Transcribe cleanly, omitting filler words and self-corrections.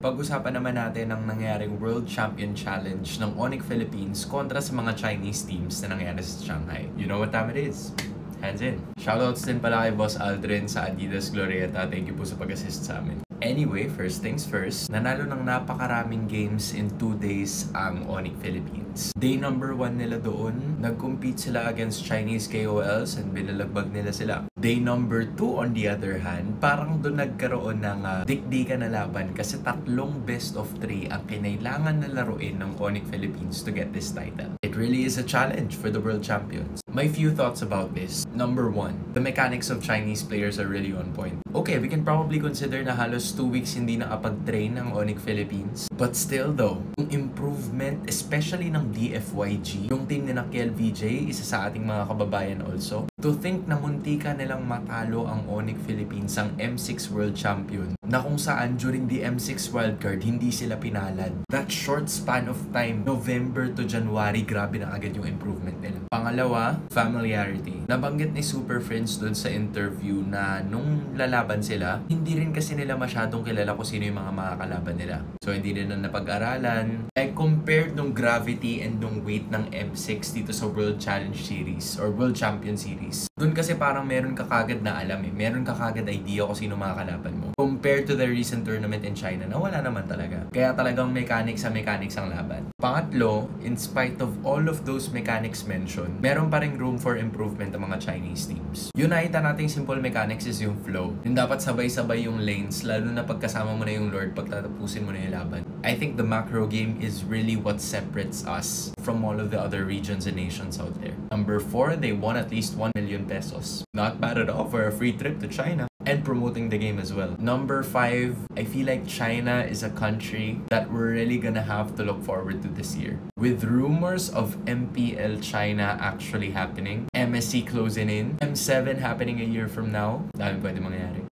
Pag-usapan naman natin ang nangyaring World Champion Challenge ng Onyx Philippines kontra sa mga Chinese teams na nangyari sa Shanghai. You know what time it is? Hands in. Shoutouts din pala kay Boss Aldrin sa Adidas Glorieta. Thank you po sa pag-assist sa amin. Anyway, first things first, nanalo ng napakaraming games in 2 days ang Onyx Philippines. Day number 1 nila doon, nag-compete sila against Chinese KOLs and binalagbag nila sila. Day number 2 on the other hand, parang doon nagkaroon ng dikdikan na laban kasi tatlong best of 3 ang kinailangan na laruin ng Onyx Philippines to get this title. It really is a challenge for the world champions. My few thoughts about this. Number 1, the mechanics of Chinese players are really on point. Okay, we can probably consider na halos 2 weeks hindi nakapag-train ng Onyx Philippines. But still though, yung improvement, especially ng DFYG, yung team ni Nakiel VJ, isa sa ating mga kababayan also, to think na muntika nilang matalo ang Onyx Philippines, ang M6 World Champion, na kung saan during the M6 wildcard, hindi sila pinalad. That short span of time, November to January, grabe na agad yung improvement nila. Pangalawa, familiarity. Nabanggit ni Super Friends dun sa interview na nung lalaban sila, hindi rin kasi nila masyadong kilala kung sino yung mga makakalaban nila. So hindi nila napag-aralan. Like compared nung gravity and nung weight ng M6 dito sa World Challenge Series or World Champion Series, dun kasi parang meron ka kagad na alam eh. Meron ka kagad idea kung sino makakalaban mo. Compared to the recent tournament in China na wala naman talaga. Kaya talagang mechanics ang laban. Pangatlo, in spite of all of those mechanics mentioned, meron pa ring room for improvement ang mga Chinese teams. Yun nakita nating simple mechanics is yung flow. Yung dapat sabay-sabay yung lanes, lalo na pagkasama mo na yung Lord, pagtatapusin mo na yung laban. I think the macro game is really what separates us from all of the other regions and nations out there. Number 4, they won at least 1 million pesos. Not bad at all for a free trip to China. And promoting the game as well. Number 5, I feel like China is a country that we're really gonna have to look forward to this year. With rumors of MPL China actually happening, MSC closing in, M7 happening a year from now, dami pwede mangyari.